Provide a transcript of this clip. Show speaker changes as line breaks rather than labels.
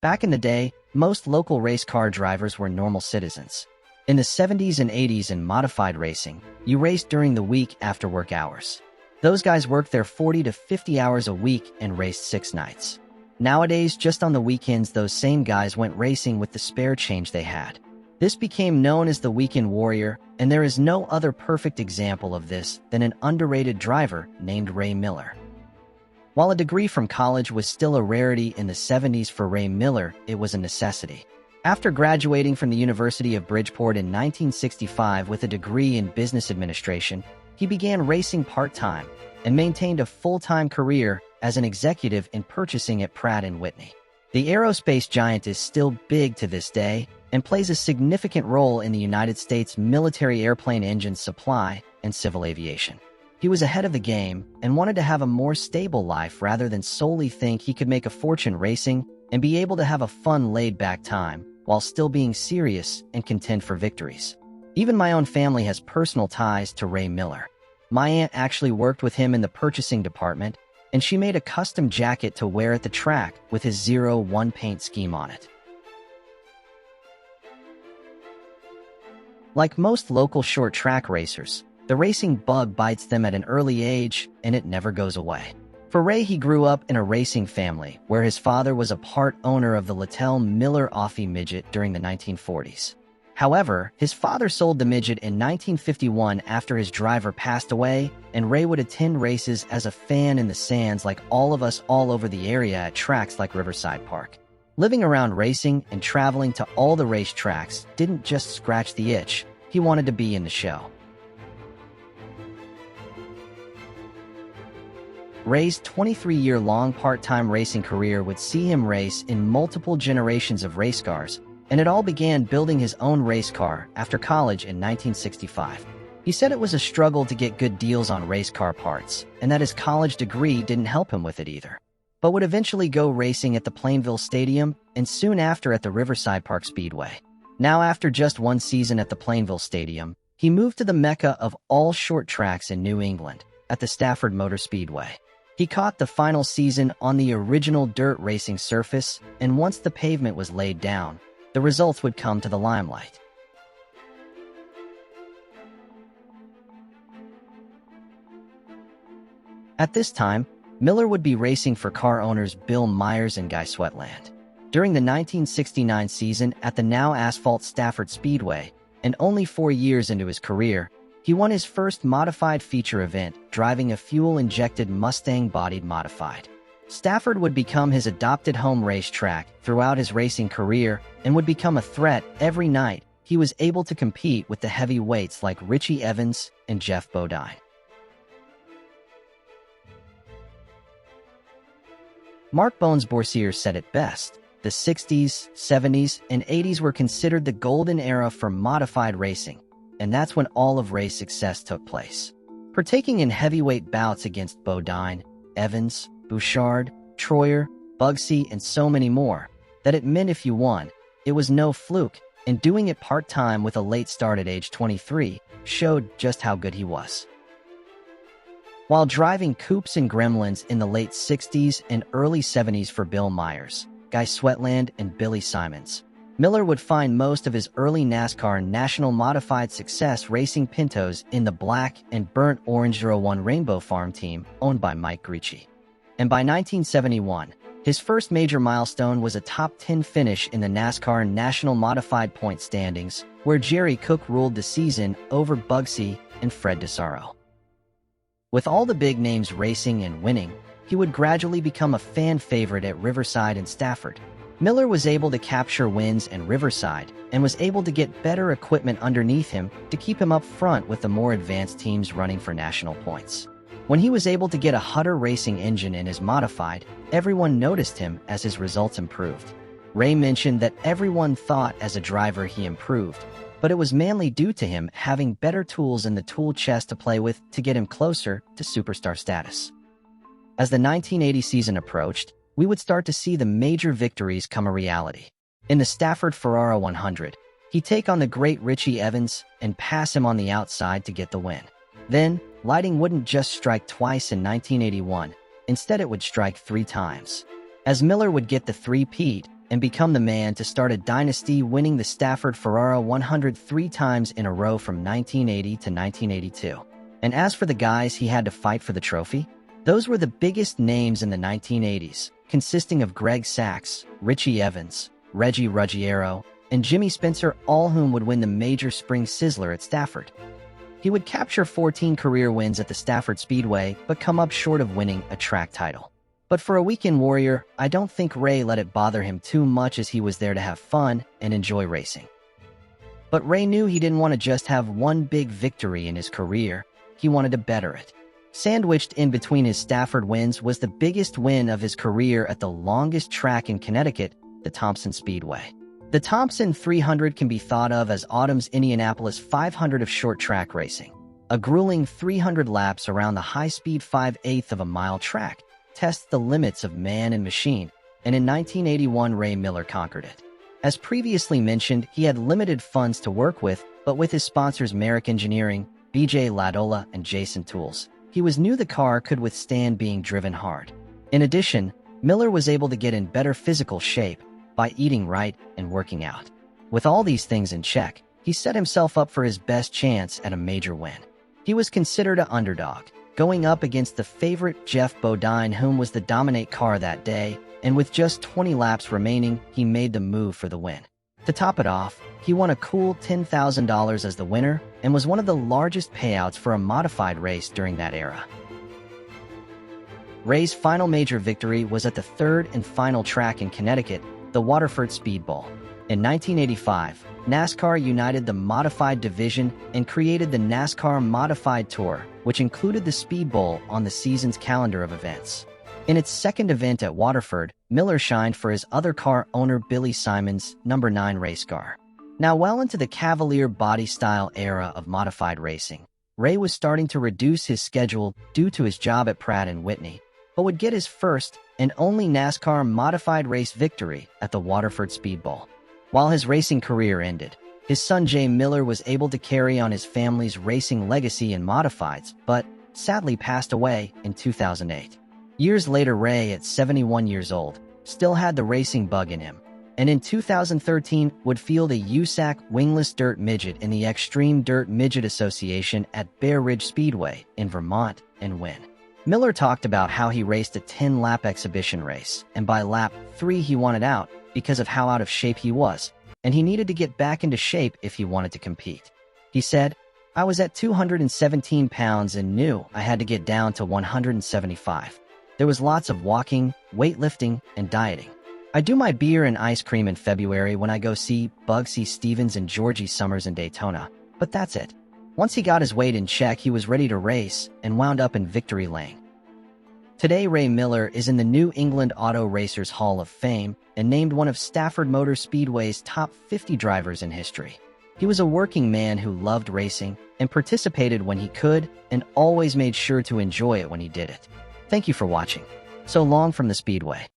Back in the day, most local race car drivers were normal citizens. In the 70s and 80s in modified racing, you raced during the week after work hours. Those guys worked their 40 to 50 hours a week and raced 6 nights. Nowadays, just on the weekends, those same guys went racing with the spare change they had. This became known as the weekend warrior, and there is no other perfect example of this than an underrated driver named Ray Miller. While a degree from college was still a rarity in the 70s for Ray Miller, it was a necessity. After graduating from the University of Bridgeport in 1965 with a degree in business administration, he began racing part-time and maintained a full-time career as an executive in purchasing at Pratt & Whitney. The aerospace giant is still big to this day and plays a significant role in the United States military airplane engine supply and civil aviation. He was ahead of the game and wanted to have a more stable life rather than solely think he could make a fortune racing and be able to have a fun, laid-back time while still being serious and content for victories. Even my own family has personal ties to Ray Miller. My aunt actually worked with him in the purchasing department, and she made a custom jacket to wear at the track with his 0-1 paint scheme on it. Like most local short track racers, the racing bug bites them at an early age, and it never goes away. For Ray, he grew up in a racing family where his father was a part owner of the Littell Miller Offie Midget during the 1940s. However, his father sold the midget in 1951 after his driver passed away, and Ray would attend races as a fan in the stands like all of us all over the area at tracks like Riverside Park. Living around racing and traveling to all the race tracks didn't just scratch the itch, he wanted to be in the show. Ray's 23-year-long part-time racing career would see him race in multiple generations of race cars, and it all began building his own race car after college in 1965. He said it was a struggle to get good deals on race car parts, and that his college degree didn't help him with it either, but would eventually go racing at the Plainville Stadium and soon after at the Riverside Park Speedway. Now, after just one season at the Plainville Stadium, he moved to the mecca of all short tracks in New England, at the Stafford Motor Speedway. He caught the final season on the original dirt racing surface, and once the pavement was laid down, the results would come to the limelight. At this time, Miller would be racing for car owners Bill Myers and Guy Sweatland. During the 1969 season at the now asphalt Stafford Speedway, and only 4 years into his career, he won his first modified feature event, driving a fuel-injected Mustang-bodied modified. Stafford would become his adopted home racetrack throughout his racing career and would become a threat every night he was able to compete with the heavyweights like Richie Evans and Jeff Bodine. Mark Bones Boursier said it best: the 60s, 70s, and 80s were considered the golden era for modified racing, and that's when all of Ray's success took place. Partaking in heavyweight bouts against Bodine, Evans, Bouchard, Troyer, Bugsy, and so many more, that it meant if you won, it was no fluke, and doing it part-time with a late start at age 23 showed just how good he was. While driving coupes and gremlins in the late 60s and early 70s for Bill Myers, Guy Sweatland, and Billy Simons, Miller would find most of his early NASCAR national modified success racing Pintos in the black and burnt orange 01 Rainbow Farm team owned by Mike Gricci. And by 1971, his first major milestone was a top 10 finish in the NASCAR National Modified Point Standings, where Jerry Cook ruled the season over Bugsy and Fred DeSaro. With all the big names racing and winning, he would gradually become a fan favorite at Riverside and Stafford. Miller was able to capture wins in Riverside and was able to get better equipment underneath him to keep him up front with the more advanced teams running for national points. When he was able to get a Hutter racing engine in his modified, everyone noticed him as his results improved. Ray mentioned that everyone thought as a driver he improved, but it was mainly due to him having better tools in the tool chest to play with to get him closer to superstar status. As the 1980 season approached, we would start to see the major victories come a reality. In the Stafford Ferrara 100, he'd take on the great Richie Evans and pass him on the outside to get the win. Then, lightning wouldn't just strike twice in 1981, instead it would strike 3 times. As Miller would get the three-peat, and become the man to start a dynasty, winning the Stafford Ferrara 103 times in a row from 1980 to 1982. And as for the guys he had to fight for the trophy, those were the biggest names in the 1980s, consisting of Greg Sacks, Richie Evans, Reggie Ruggiero, and Jimmy Spencer, all whom would win the major spring sizzler at Stafford. He would capture 14 career wins at the Stafford Speedway, but come up short of winning a track title. But for a weekend warrior, I don't think Ray let it bother him too much, as he was there to have fun and enjoy racing. But Ray knew he didn't want to just have one big victory in his career. He wanted to better it. Sandwiched in between his Stafford wins was the biggest win of his career at the longest track in Connecticut, the Thompson Speedway. The Thompson 300 can be thought of as autumn's Indianapolis 500 of short track racing. A grueling 300 laps around the high-speed 5/8 of a mile track tests the limits of man and machine, and in 1981 Ray Miller conquered it. As previously mentioned, he had limited funds to work with, but with his sponsors Merrick Engineering, BJ Ladola, and Jason Tools, he knew the car could withstand being driven hard. In addition, Miller was able to get in better physical shape by eating right and working out. With all these things in check, he set himself up for his best chance at a major win. He was considered an underdog, going up against the favorite Jeff Bodine, whom was the dominate car that day, and with just 20 laps remaining, he made the move for the win. To top it off, he won a cool $10,000 as the winner and was one of the largest payouts for a modified race during that era. Ray's final major victory was at the third and final track in Connecticut, the Waterford Speed Bowl. In 1985, NASCAR united the modified division and created the NASCAR Modified Tour, which included the Speed Bowl on the season's calendar of events. In its second event at Waterford, Miller shined for his other car owner Billy Simon's number 9 race car. Now well into the Cavalier body style era of modified racing, Ray was starting to reduce his schedule due to his job at Pratt & Whitney, but would get his first and only NASCAR modified race victory at the Waterford Speed Bowl. While his racing career ended, his son Jay Miller was able to carry on his family's racing legacy in modifieds, but sadly passed away in 2008. Years later, Ray, at 71 years old, still had the racing bug in him, and in 2013 would field a USAC wingless dirt midget in the Extreme Dirt Midget Association at Bear Ridge Speedway in Vermont and win. Miller talked about how he raced a 10-lap exhibition race, and by lap 3 he wanted out because of how out of shape he was, and he needed to get back into shape if he wanted to compete. He said, "I was at 217 pounds and knew I had to get down to 175. There was lots of walking, weightlifting, and dieting. I do my beer and ice cream in February when I go see Bugsy Stevens and Georgie Summers in Daytona, but that's it." Once he got his weight in check, he was ready to race and wound up in victory lane. Today, Ray Miller is in the New England Auto Racers Hall of Fame and named one of Stafford Motor Speedway's top 50 drivers in history. He was a working man who loved racing and participated when he could and always made sure to enjoy it when he did it. Thank you for watching. So long from the Speedway.